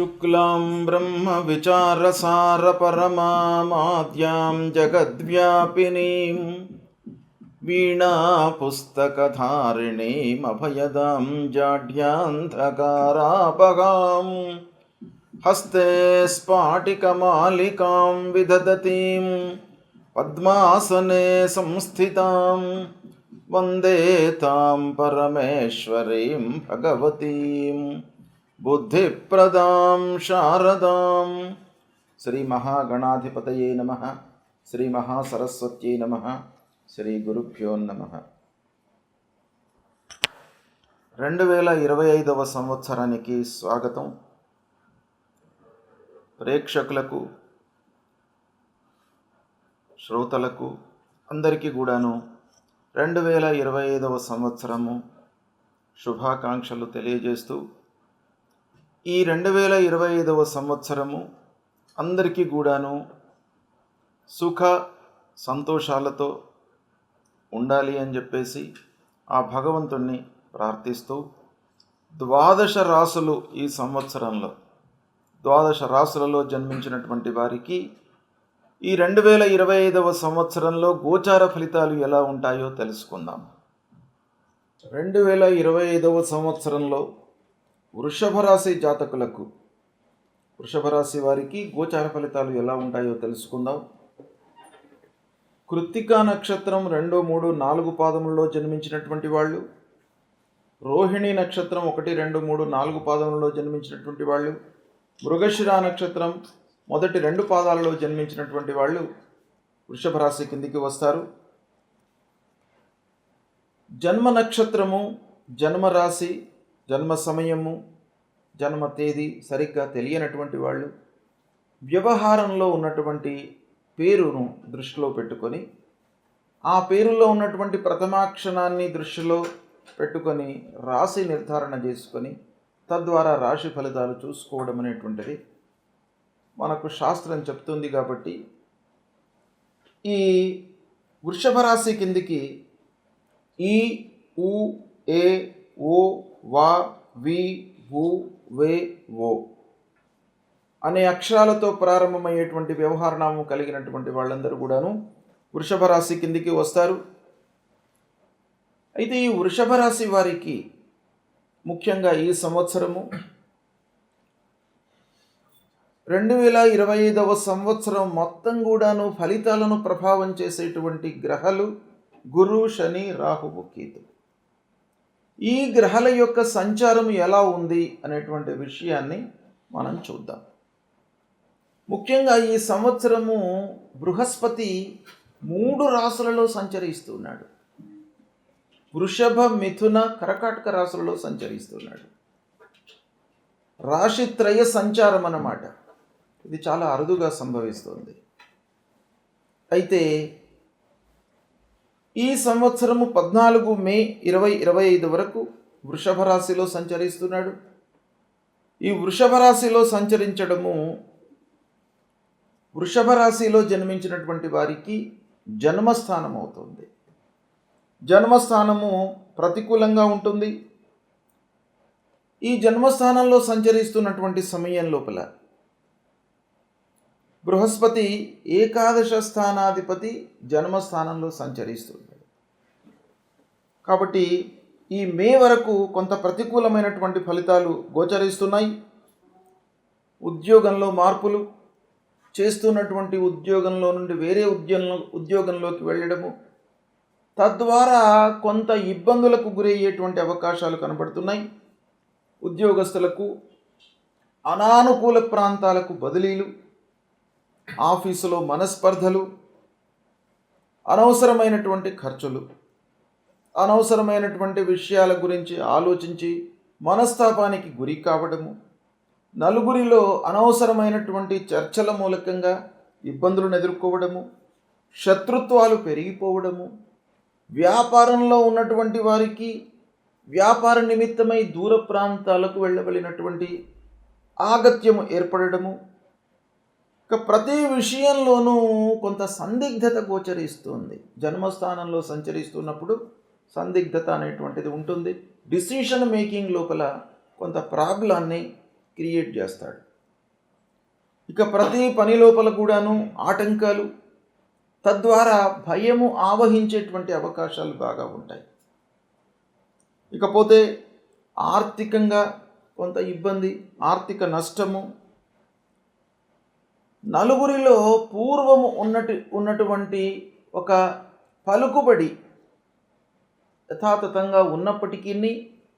शुक्लां ब्रह्मविचारसारपरमामाद्यां जगद्व्यापिनीं वीणापुस्तकधारिणीमभयदां जाड्यान्धकारापगां हस्ते स्फाटिकमालिकां विदधतीं पद्मासने संस्थितां वन्दे तां परमेश्वरीं भगवतीं बुद्धिप्रदां शारदां। श्री महागणाधिपतये नमः। श्री महासरस्वत्यै नमः। శ్రీ గురుభ్యో నమః. 2025వ సంవత్సరానికి స్వాగతం. ప్రేక్షకులకు, శ్రోతలకు అందరికీ కూడాను 2025వ సంవత్సరము శుభాకాంక్షలు తెలియజేస్తూ, ఈ 2025వ సంవత్సరము అందరికీ కూడాను సుఖ సంతోషాలతో ఉండాలి అని చెప్పేసి ఆ భగవంతుణ్ణి ప్రార్థిస్తూ, 12 రాసులు ఈ సంవత్సరంలో 12 రాసులలో జన్మించినటువంటి వారికి ఈ 2025వ సంవత్సరంలో గోచార ఫలితాలు ఎలా ఉంటాయో తెలుసుకుందాం. 2025వ సంవత్సరంలో వృషభ రాశి జాతకులకు, వృషభ రాశి వారికి గోచార ఫలితాలు ఎలా ఉంటాయో తెలుసుకుందాం. కృత్తికా నక్షత్రం 2, 3, 4 పాదములలో జన్మించినటువంటి వాళ్ళు, రోహిణి నక్షత్రం 1, 2, 3, 4 పాదములలో జన్మించినటువంటి వాళ్ళు, మృగశిర నక్షత్రం 1, 2 పాదాలలో జన్మించినటువంటి వాళ్ళు వృషభ రాశి కిందికి వస్తారు. జన్మ నక్షత్రము, జన్మ రాశి, జన్మ సమయము, జన్మ తేదీ సరిగ్గా తెలియనటువంటి వాళ్ళు వ్యవహారంలో ఉన్నటువంటి పేరును దృష్టిలో పెట్టుకొని, ఆ పేరులో ఉన్నటువంటి ప్రథమాక్షరాన్ని దృష్టిలో పెట్టుకొని రాశి నిర్ధారణ చేసుకొని తద్వారా రాశి ఫలితాలు చూసుకోవడం అనేటువంటిది మనకు శాస్త్రం చెప్తుంది. కాబట్టి ఈ వృషభ రాశి కిందికి ఈ, ఉ, ఏ, ఓ, వా, వి, వు, వే, ఓ అనే అక్షరాలతో ప్రారంభమయ్యేటువంటి వ్యవహారనామం కలిగినటువంటి వాళ్ళందరూ కూడాను వృషభ రాశి కిందికి వస్తారు. అయితే ఈ వృషభ రాశి వారికి ముఖ్యంగా ఈ సంవత్సరము 2025వ సంవత్సరం మొత్తం కూడాను ఫలితాలను ప్రభావం చేసేటువంటి గ్రహాలు గురు, శని, రాహువు, కేతు. ఈ గ్రహాల యొక్క సంచారం ఎలా ఉంది అనేటువంటి విషయాన్ని మనం చూద్దాం. ముఖ్యంగా ఈ సంవత్సరము బృహస్పతి 3 రాశులలో సంచరిస్తున్నాడు. వృషభ, మిథున, కర్కాటక రాశులలో సంచరిస్తున్నాడు. రాశిత్రయ సంచారం అన్నమాట. ఇది చాలా అరుదుగా సంభవిస్తుంది. అయితే ఈ సంవత్సరము 14 మే 2025 వరకు వృషభ రాశిలో సంచరిస్తున్నాడు. ఈ వృషభ రాశిలో సంచరించడము వృషభ రాశిలో జన్మించినటువంటి వారికి జన్మస్థానం అవుతుంది. జన్మస్థానము ప్రతికూలంగా ఉంటుంది. ఈ జన్మస్థానంలో సంచరిస్తున్నటువంటి సమయం లోపల బృహస్పతి ఏకాదశ స్థానాధిపతి జన్మస్థానంలో సంచరిస్తున్నాడు. కాబట్టి ఈ మే వరకు కొంత ప్రతికూలమైనటువంటి ఫలితాలు గోచరిస్తున్నాయి. ఉద్యోగంలో మార్పులు, చేస్తున్నటువంటి ఉద్యోగంలో నుండి వేరే ఉద్యోగంలోకి వెళ్ళడము, తద్వారా కొంత ఇబ్బందులకు గురయ్యేటువంటి అవకాశాలు కనబడుతున్నాయి. ఉద్యోగస్తులకు అనానుకూల ప్రాంతాలకు బదిలీలు, ఆఫీసులో మనస్పర్ధలు, అనవసరమైనటువంటి ఖర్చులు, అనవసరమైనటువంటి విషయాల గురించి ఆలోచించి మనస్తాపానికి గురి కావడము, నలుగురిలో అనవసరమైనటువంటి చర్చల మూలకంగా ఇబ్బందులను ఎదుర్కోవడము, శత్రుత్వాలు పెరిగిపోవడము, వ్యాపారంలో ఉన్నటువంటి వారికి వ్యాపార నిమిత్తమై దూర ప్రాంతాలకు వెళ్ళవలసినటువంటి ఆగత్యము ఏర్పడము, ఇక ప్రతి విషయంలోనూ కొంత సందిగ్ధత గోచరిస్తుంది. జన్మస్థానంలో సంచరిస్తున్నప్పుడు సందిగ్ధత అనేటువంటిది ఉంటుంది. డిసిషన్ మేకింగ్ లోపల కొంత ప్రాబ్లాన్ని క్రియేట్ చేస్తాడు. ఇక ప్రతి పని లోపల కూడాను ఆటంకాలు, తద్వారా భయము ఆవహించేటువంటి అవకాశాలు బాగా ఉంటాయి. ఇకపోతే ఆర్థికంగా కొంత ఇబ్బంది, ఆర్థిక నష్టము, నలుగురిలో పూర్వము ఉన్నటువంటి ఒక పలుకుబడి యథాతథంగా ఉన్నప్పటికీ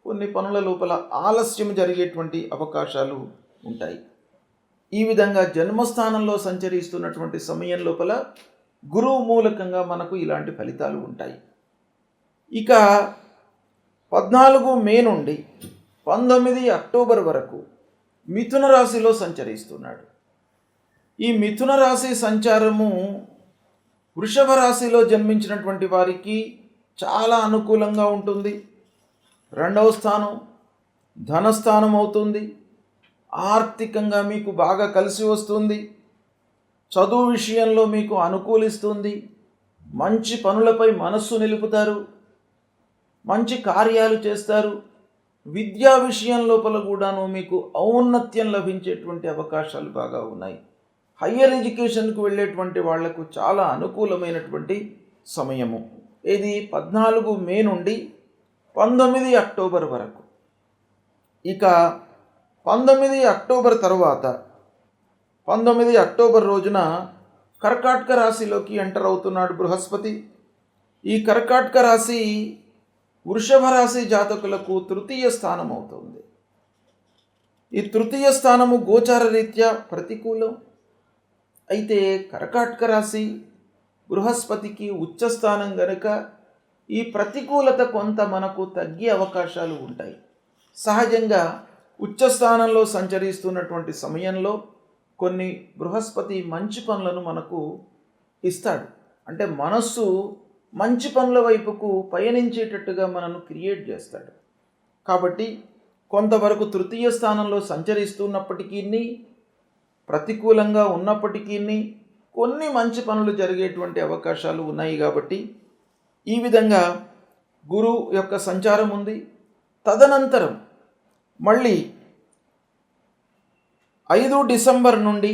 కొన్ని పనుల లోపల ఆలస్యం జరిగేటువంటి అవకాశాలు ఉంటాయి. ఈ విధంగా జన్మస్థానంలో సంచరిస్తున్నటువంటి సమయం లోపల గురువు మూలకంగా మనకు ఇలాంటి ఫలితాలు ఉంటాయి. ఇక 14 మే నుండి 19 అక్టోబర్ వరకు మిథున రాశిలో సంచరిస్తున్నాడు. ఈ మిథున రాశి సంచారము వృషభ రాశిలో జన్మించినటువంటి వారికి చాలా అనుకూలంగా ఉంటుంది. 2వ స్థానం ధనస్థానం అవుతుంది. ఆర్థికంగా మీకు బాగా కలిసి వస్తుంది. చదువు విషయంలో మీకు అనుకూలిస్తుంది. మంచి పనులపై మనస్సు నిలుపుతారు. మంచి కార్యాలు చేస్తారు. విద్యా విషయం లోపల కూడాను మీకు ఔన్నత్యం లభించేటువంటి అవకాశాలు బాగా ఉన్నాయి. హయ్యర్ ఎడ్యుకేషన్కు వెళ్ళేటువంటి వాళ్లకు చాలా అనుకూలమైనటువంటి సమయము. ఇది 14 మే నుండి 19 అక్టోబర్ వరకు. ఇక 19 అక్టోబర్ తర్వాత 19 అక్టోబర్ రోజున కర్కాటక రాశిలోకి ఎంటర్ అవుతున్నాడు బృహస్పతి. ఈ కర్కాటక రాశి వృషభ రాశి జాతకులకు 3వ స్థానం అవుతుంది. ఈ 3వ స్థానము గోచార రీత్యా ప్రతికూలం. అయితే కర్కాటక రాశి బృహస్పతికి ఉచ్చస్థానం గనుక ఈ ప్రతికూలత కొంత మనకు తగ్గే అవకాశాలు ఉంటాయి. సహజంగా ఉచ్చస్థానంలో సంచరిస్తున్నటువంటి సమయంలో కొన్ని బృహస్పతి మంచి పనులను మనకు ఇస్తాడు. అంటే మనస్సు మంచి పనుల వైపుకు పయనించేటట్టుగా మనను క్రియేట్ చేస్తాడు. కాబట్టి కొంతవరకు 3వ స్థానంలో సంచరిస్తున్నప్పటికీ, ప్రతికూలంగా ఉన్నప్పటికీ కొన్ని మంచి పనులు జరిగేటువంటి అవకాశాలు ఉన్నాయి. కాబట్టి ఈ విధంగా గురువు యొక్క సంచారం ఉంది. తదనంతరం మళ్ళీ 5 డిసెంబర్ నుండి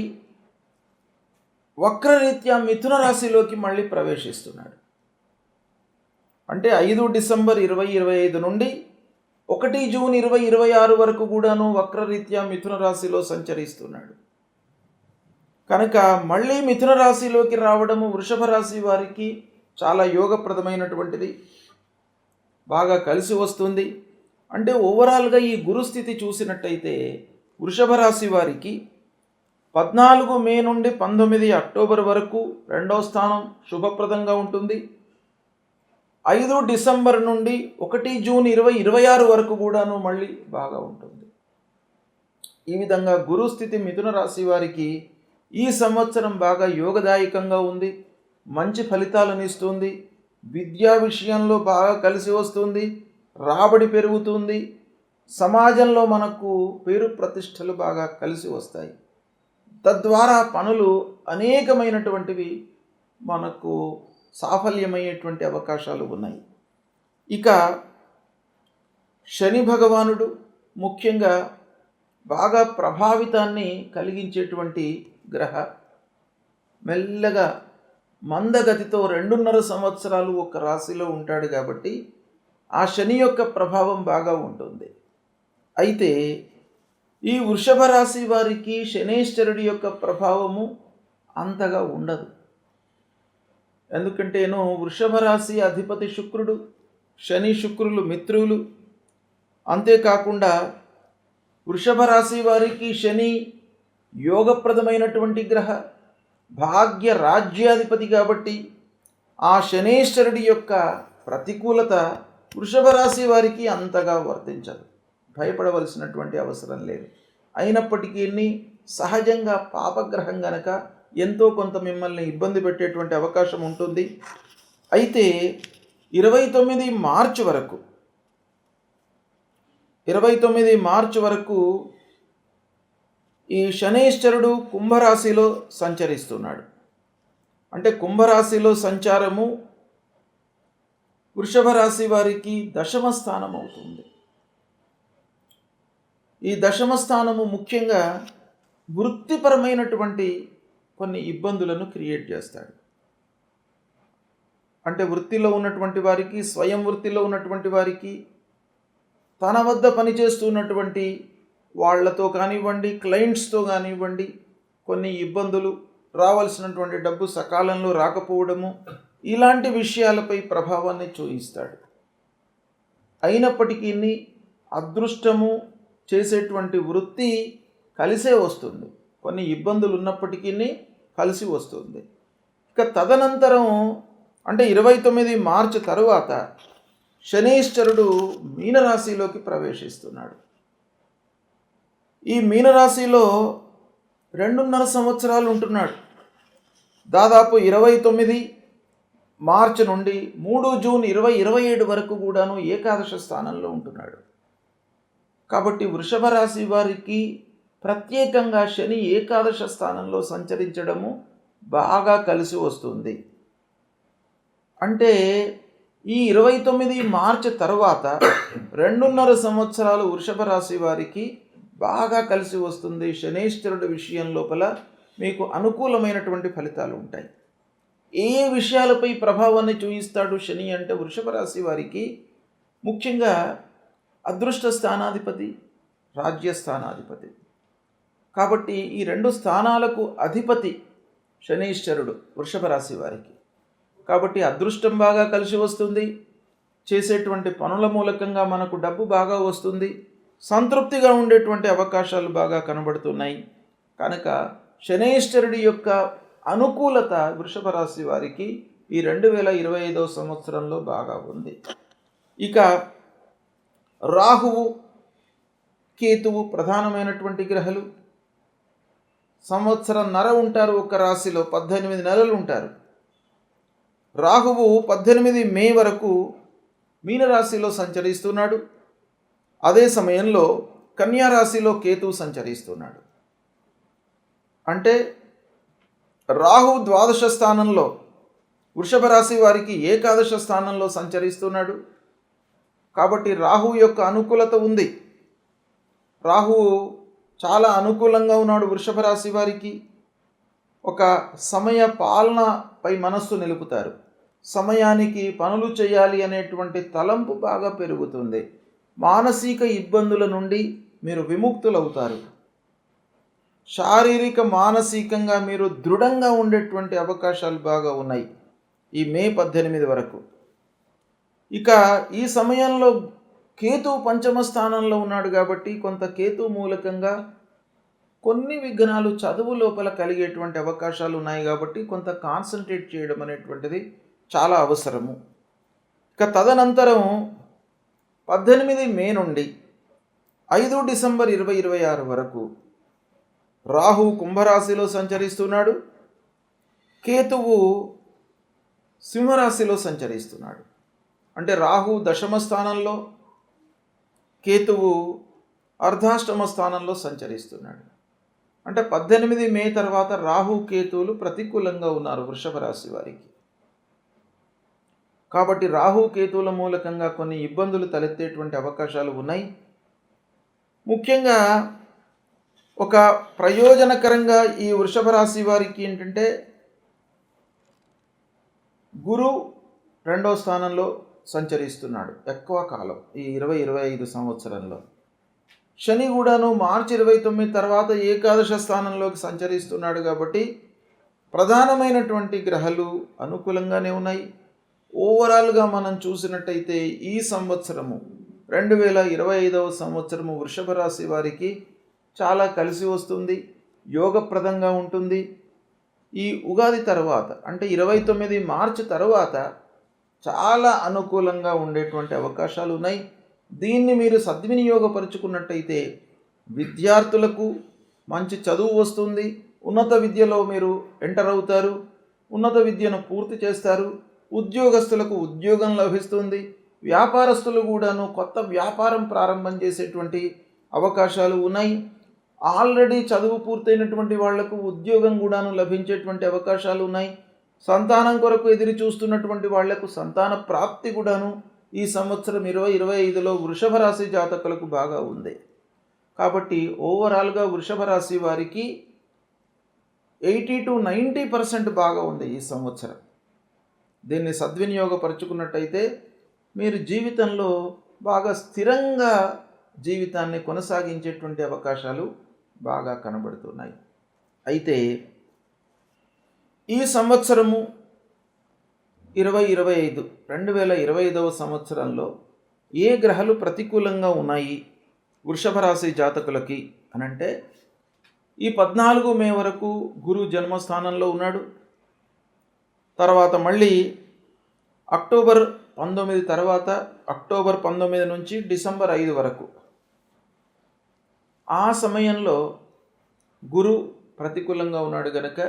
వక్రరీత్యా మిథున రాశిలోకి మళ్ళీ ప్రవేశిస్తున్నాడు. అంటే 5 డిసెంబర్ 2025 నుండి 1 జూన్ 2026 వరకు కూడాను వక్రరీత్యా మిథున రాశిలో సంచరిస్తున్నాడు. కనుక మళ్ళీ మిథున రాశిలోకి రావడము వృషభ రాశి వారికి చాలా యోగప్రదమైనటువంటిది, బాగా కలిసి వస్తుంది. అంటే ఓవరాల్గా ఈ గురుస్థితి చూసినట్టయితే వృషభ రాశి వారికి 14 మే నుండి 19 అక్టోబర్ వరకు 2వ స్థానం శుభప్రదంగా ఉంటుంది. 5 డిసెంబర్ నుండి 1 జూన్ 2026 వరకు కూడాను మళ్ళీ బాగా ఉంటుంది. ఈ విధంగా గురుస్థితి మిథున రాశి వారికి ఈ సంవత్సరం బాగా యోగదాయకంగా ఉంది. మంచి ఫలితాలను ఇస్తుంది. విద్యా విషయంలో బాగా కలిసి వస్తుంది. రాబడి పెరుగుతుంది. సమాజంలో మనకు పేరు ప్రతిష్టలు బాగా కలిసి వస్తాయి. తద్వారా పనులు అనేకమైనటువంటివి మనకు సాఫల్యమయ్యేటువంటి అవకాశాలు ఉన్నాయి. ఇక శని భగవానుడు ముఖ్యంగా బాగా ప్రభావితాన్ని కలిగించేటువంటి గ్రహ. మెల్లగా మందగతితో 2.5 సంవత్సరాలు ఒక రాశిలో ఉంటాడు. కాబట్టి ఆ శని యొక్క ప్రభావం బాగా ఉంటుంది. అయితే ఈ వృషభ రాశి వారికి శనేశ్వరుడి యొక్క ప్రభావము అంతగా ఉండదు. ఎందుకంటేను వృషభ రాశి అధిపతి శుక్రుడు, శని శుక్రులు మిత్రులు. అంతేకాకుండా వృషభ రాశి వారికి శని యోగప్రదమైనటువంటి గ్రహ, భాగ్య రాజ్యాధిపతి. కాబట్టి ఆ శనేశ్వరుడి యొక్క ప్రతికూలత వృషభ రాశి వారికి అంతగా వర్తించదు. భయపడవలసినటువంటి అవసరం లేదు. అయినప్పటికీ సహజంగా పాపగ్రహం గనక ఎంతో కొంత మిమ్మల్ని ఇబ్బంది పెట్టేటువంటి అవకాశం ఉంటుంది. అయితే 29 మార్చి వరకు ఈ శనేశ్వరుడు కుంభరాశిలో సంచరిస్తున్నాడు. అంటే కుంభరాశిలో సంచారము వృషభ రాశి వారికి 10వ స్థానం అవుతుంది. ఈ 10వ స్థానము ముఖ్యంగా వృత్తిపరమైనటువంటి కొన్ని ఇబ్బందులను క్రియేట్ చేస్తాడు. అంటే వృత్తిలో ఉన్నటువంటి వారికి, స్వయం వృత్తిలో ఉన్నటువంటి వారికి, తన వద్ద పనిచేస్తున్నటువంటి వాళ్లతో కానివ్వండి, క్లయింట్స్తో కానివ్వండి, కొన్ని ఇబ్బందులు, రావాల్సినటువంటి డబ్బు సకాలంలో రాకపోవడము, ఇలాంటి విషయాలపై ప్రభావాన్ని చూపిస్తాడు. అయినప్పటికీ అదృష్టము చేసేటువంటి వృత్తి కలిసే వస్తుంది. కొన్ని ఇబ్బందులు ఉన్నప్పటికీ కలిసి వస్తుంది. ఇక తదనంతరం అంటే 29 మార్చి తరువాత శనీశ్వరుడు మీనరాశిలోకి ప్రవేశిస్తున్నాడు. ఈ మీనరాశిలో 2.5 సంవత్సరాలు ఉంటున్నాడు. దాదాపు 29 మార్చి నుండి 3 జూన్ 2027 వరకు కూడాను ఏకాదశ స్థానంలో ఉంటున్నాడు. కాబట్టి వృషభ రాశి వారికి ప్రత్యేకంగా శని ఏకాదశ స్థానంలో సంచరించడము బాగా కలిసి వస్తుంది. అంటే ఈ 29 మార్చి తర్వాత 2.5 సంవత్సరాలు వృషభ రాశి వారికి బాగా కలిసి వస్తుంది. శనీశ్వరుడి విషయం లోపల మీకు అనుకూలమైనటువంటి ఫలితాలు ఉంటాయి. ఏ విషయాలపై ప్రభావాన్ని చూపిస్తాడు శని అంటే వృషభ రాశి వారికి ముఖ్యంగా అదృష్ట స్థానాధిపతి, రాజ్యస్థానాధిపతి. కాబట్టి ఈ 2 స్థానాలకు అధిపతి శనీశ్వరుడు వృషభ రాశి వారికి. కాబట్టి అదృష్టం బాగా కలిసి వస్తుంది. చేసేటువంటి పనుల మూలకంగా మనకు డబ్బు బాగా వస్తుంది. సంతృప్తిగా ఉండేటువంటి అవకాశాలు బాగా కనబడుతున్నాయి. కనుక శనీశ్వరుడి యొక్క అనుకూలత వృషభ రాశి వారికి ఈ 2025 సంవత్సరంలో బాగా ఉంది. ఇక రాహువు, కేతువు ప్రధానమైనటువంటి గ్రహాలు. సంవత్సరంన్నర ఉంటారు ఒక రాశిలో, 18 నెలలు ఉంటారు. రాహువు 18 మే వరకు మీనరాశిలో సంచరిస్తున్నాడు. అదే సమయంలో కన్యా రాశిలో కేతువు సంచరిస్తున్నాడు. అంటే రాహువు ద్వాదశ స్థానంలో వృషభ రాశి వారికి ఏకాదశ స్థానంలో సంచరిస్తున్నాడు. కాబట్టి రాహువు యొక్క అనుకూలత ఉంది. రాహువు చాలా అనుకూలంగా ఉన్నాడు వృషభ రాశి వారికి. ఒక సమయ పాలనపై మనస్సు నిలుపుతారు. సమయానికి పనులు చేయాలి అనేటువంటి తలంపు బాగా పెరుగుతుంది. మానసిక ఇబ్బందుల నుండి మీరు విముక్తులవుతారు. శారీరక మానసికంగా మీరు దృఢంగా ఉండేటువంటి అవకాశాలు బాగా ఉన్నాయి ఈ మే 18 వరకు. ఇక ఈ సమయంలో కేతువు పంచమ స్థానంలో ఉన్నాడు కాబట్టి కొంత కేతువు మూలకంగా కొన్ని విఘ్నాలు చదువు లోపల కలిగేటువంటి అవకాశాలు ఉన్నాయి. కాబట్టి కొంత కాన్సన్ట్రేట్ చేయడం అనేటువంటిది చాలా అవసరము. ఇక తదనంతరం 18 మే నుండి 5 డిసెంబర్ 2026 వరకు రాహువు కుంభరాశిలో సంచరిస్తున్నాడు. కేతువు సింహరాశిలో సంచరిస్తున్నాడు. అంటే రాహువు దశమ స్థానంలో, కేతువు అర్ధాష్టమ స్థానంలో సంచరిస్తున్నాడు. అంటే 18 మే తర్వాత రాహు కేతువులు ప్రతికూలంగా ఉన్నారు వృషభ రాశి వారికి. కాబట్టి రాహు కేతువుల మూలకంగా కొన్ని ఇబ్బందులు తలెత్తేటువంటి అవకాశాలు ఉన్నాయి. ముఖ్యంగా ఒక ప్రయోజనకరంగా ఈ వృషభ రాశి వారికి ఏంటంటే గురు 2వ స్థానంలో సంచరిస్తున్నాడు ఎక్కువ కాలం ఈ 2025 సంవత్సరంలో. శని కూడాను మార్చి 29 తర్వాత ఏకాదశ స్థానంలోకి సంచరిస్తున్నాడు. కాబట్టి ప్రధానమైనటువంటి గ్రహాలు అనుకూలంగానే ఉన్నాయి. ఓవరాల్గా మనం చూసినట్టయితే ఈ సంవత్సరము 2025 సంవత్సరము వృషభ రాశి వారికి చాలా కలిసి వస్తుంది, యోగప్రదంగా ఉంటుంది. ఈ ఉగాది తర్వాత అంటే 29 మార్చి తర్వాత చాలా అనుకూలంగా ఉండేటువంటి అవకాశాలు ఉన్నాయి. దీన్ని మీరు సద్వినియోగపరుచుకున్నట్టయితే విద్యార్థులకు మంచి చదువు వస్తుంది. ఉన్నత విద్యలో మీరు ఎంటర్ అవుతారు, ఉన్నత విద్యను పూర్తి చేస్తారు. ఉద్యోగస్తులకు ఉద్యోగం లభిస్తుంది. వ్యాపారస్తులు కూడాను కొత్త వ్యాపారం ప్రారంభం చేసేటువంటి అవకాశాలు ఉన్నాయి. ఆల్రెడీ చదువు పూర్తయినటువంటి వాళ్లకు ఉద్యోగం కూడాను లభించేటువంటి అవకాశాలు ఉన్నాయి. సంతానం కొరకు ఎదురు చూస్తున్నటువంటి వాళ్లకు సంతాన ప్రాప్తి కూడాను ఈ సంవత్సరం 2025లో వృషభ రాశి జాతకులకు బాగా ఉంది. కాబట్టి ఓవరాల్గా వృషభ రాశి వారికి 80-90% బాగా ఉంది ఈ సంవత్సరం. దీన్ని సద్వినియోగపరుచుకున్నట్టయితే మీరు జీవితంలో బాగా స్థిరంగా జీవితాన్ని కొనసాగించేటువంటి అవకాశాలు బాగా కనబడుతున్నాయి. అయితే ఈ సంవత్సరము 2025 సంవత్సరంలో ఏ గ్రహాలు ప్రతికూలంగా ఉన్నాయి వృషభ రాశి జాతకులకి అనంటే, ఈ 14 మే వరకు గురు జన్మస్థానంలో ఉన్నాడు. తర్వాత మళ్ళీ అక్టోబర్ 19 తర్వాత అక్టోబర్ 19 నుంచి డిసెంబర్ 5 వరకు ఆ సమయంలో గురు ప్రతికూలంగా ఉన్నాడు గనక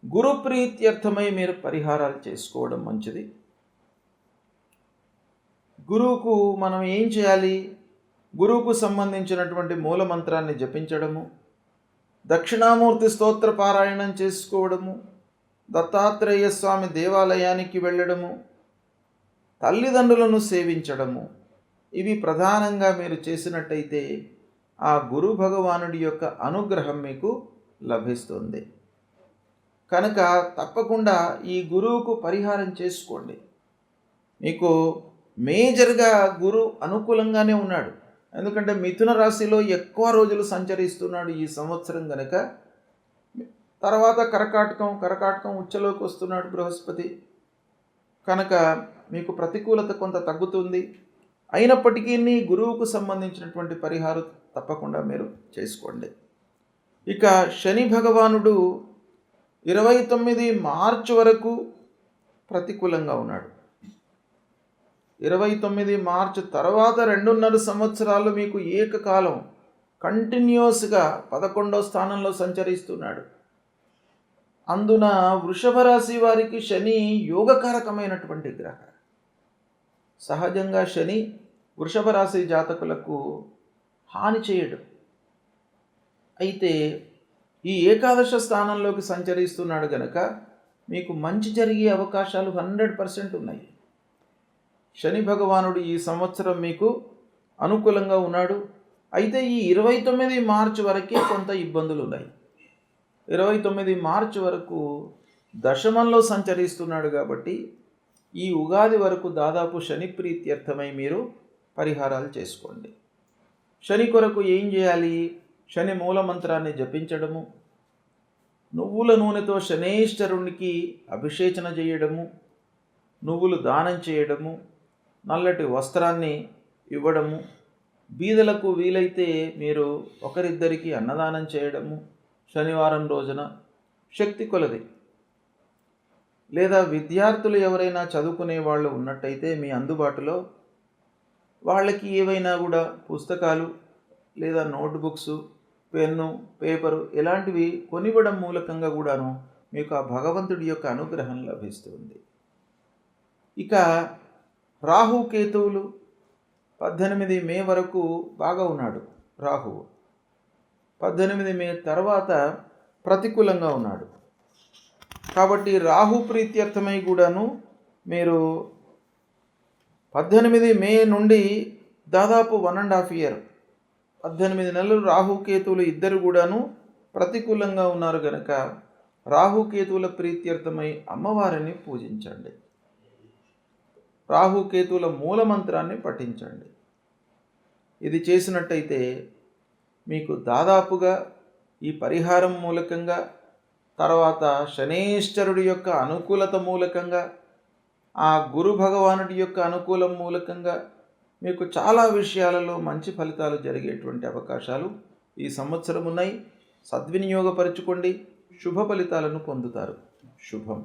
గురు ప్రీత్యర్థమై మీరు పరిహారాలు చేసుకోవడం మంచిది. గురువుకు మనం ఏం చేయాలి? గురువుకు సంబంధించినటువంటి మూల మంత్రాన్ని జపించడము, దక్షిణామూర్తి స్తోత్ర పారాయణం చేసుకోవడము, దత్తాత్రేయ స్వామి దేవాలయానికి వెళ్ళడము, తల్లిదండ్రులను సేవించడము, ఇవి ప్రధానంగా మీరు చేసినట్టయితే ఆ గురు భగవానుడి యొక్క అనుగ్రహం మీకు లభిస్తుంది. కనుక తప్పకుండా ఈ గురువుకు పరిహారం చేసుకోండి. మీకు మేజర్గా గురు అనుకూలంగానే ఉన్నాడు. ఎందుకంటే మిథున రాశిలో ఎక్కువ రోజులు సంచరిస్తున్నాడు ఈ సంవత్సరం కనుక. తర్వాత కర్కాటకం ఉచ్చలోకి వస్తున్నాడు బృహస్పతి. కనుక మీకు ప్రతికూలత కొంత తగ్గుతుంది. అయినప్పటికీ గురువుకు సంబంధించినటువంటి పరిహారం తప్పకుండా మీరు చేసుకోండి. ఇక శని భగవానుడు 29 మార్చి వరకు ప్రతికూలంగా ఉన్నాడు. 29 మార్చి తర్వాత 2.5 సంవత్సరాలు మీకు ఏకకాలం కంటిన్యూస్గా 11వ స్థానంలో సంచరిస్తున్నాడు. అందున వృషభ రాశి వారికి శని యోగకారకమైనటువంటి గ్రహం. సహజంగా శని వృషభ రాశి జాతకులకు హాని చేయడు. అయితే ఈ ఏకాదశ స్థానంలోకి సంచరిస్తున్నాడు గనక మీకు మంచి జరిగే అవకాశాలు 100% ఉన్నాయి. శని భగవానుడు ఈ సంవత్సరం మీకు అనుకూలంగా ఉన్నాడు. అయితే ఈ 29 మార్చి వరకే కొంత ఇబ్బందులు ఉన్నాయి. 29 మార్చి వరకు దశమంలో సంచరిస్తున్నాడు కాబట్టి ఈ ఉగాది వరకు దాదాపు శని ప్రీత్యర్థమై మీరు పరిహారాలు చేసుకోండి. శని కొరకు ఏం చేయాలి? శని మూలమంత్రాన్ని జపించడము, నువ్వుల నూనెతో శనేశ్వరునికి అభిషేచన చేయడము, నువ్వులు దానం చేయడము, నల్లటి వస్త్రాన్ని ఇవ్వడము, బీదలకు వీలైతే మీరు ఒకరిద్దరికి అన్నదానం చేయడము, శనివారం రోజున శక్తి కొలది. లేదా విద్యార్థులు ఎవరైనా చదువుకునే వాళ్ళు ఉన్నట్టయితే మీ అందుబాటులో వాళ్ళకి ఏవైనా కూడా పుస్తకాలు లేదా నోట్బుక్స్, పెన్ను, పేపరు ఇలాంటివి కొనివ్వడం మూలకంగా కూడాను మీకు ఆ భగవంతుడి యొక్క అనుగ్రహం లభిస్తుంది. ఇక రాహుకేతువులు 18 మే వరకు బాగా ఉన్నాడు. రాహువు 18 మే తర్వాత ప్రతికూలంగా ఉన్నాడు. కాబట్టి రాహు ప్రీత్యర్థమై కూడాను మీరు 18 మే నుండి దాదాపు 1.5 year 18 నెలలు రాహుకేతువులు ఇద్దరు కూడాను ప్రతికూలంగా ఉన్నారు కనుక రాహుకేతువుల ప్రీత్యర్థమై అమ్మవారిని పూజించండి. రాహుకేతువుల మూలమంత్రాన్ని పఠించండి. ఇది చేసినట్టయితే మీకు దాదాపుగా ఈ పరిహారం మూలకంగా, తర్వాత శనేశ్వరుడి యొక్క అనుకూలత మూలకంగా, ఆ గురు భగవానుడి యొక్క అనుకూలం మూలకంగా మీకు చాలా విషయాలలో మంచి ఫలితాలు జరిగేటువంటి అవకాశాలు ఈ సంవత్సరం ఉన్నాయి. సద్వినియోగపరచుకోండి, శుభ ఫలితాలను పొందుతారు. శుభం.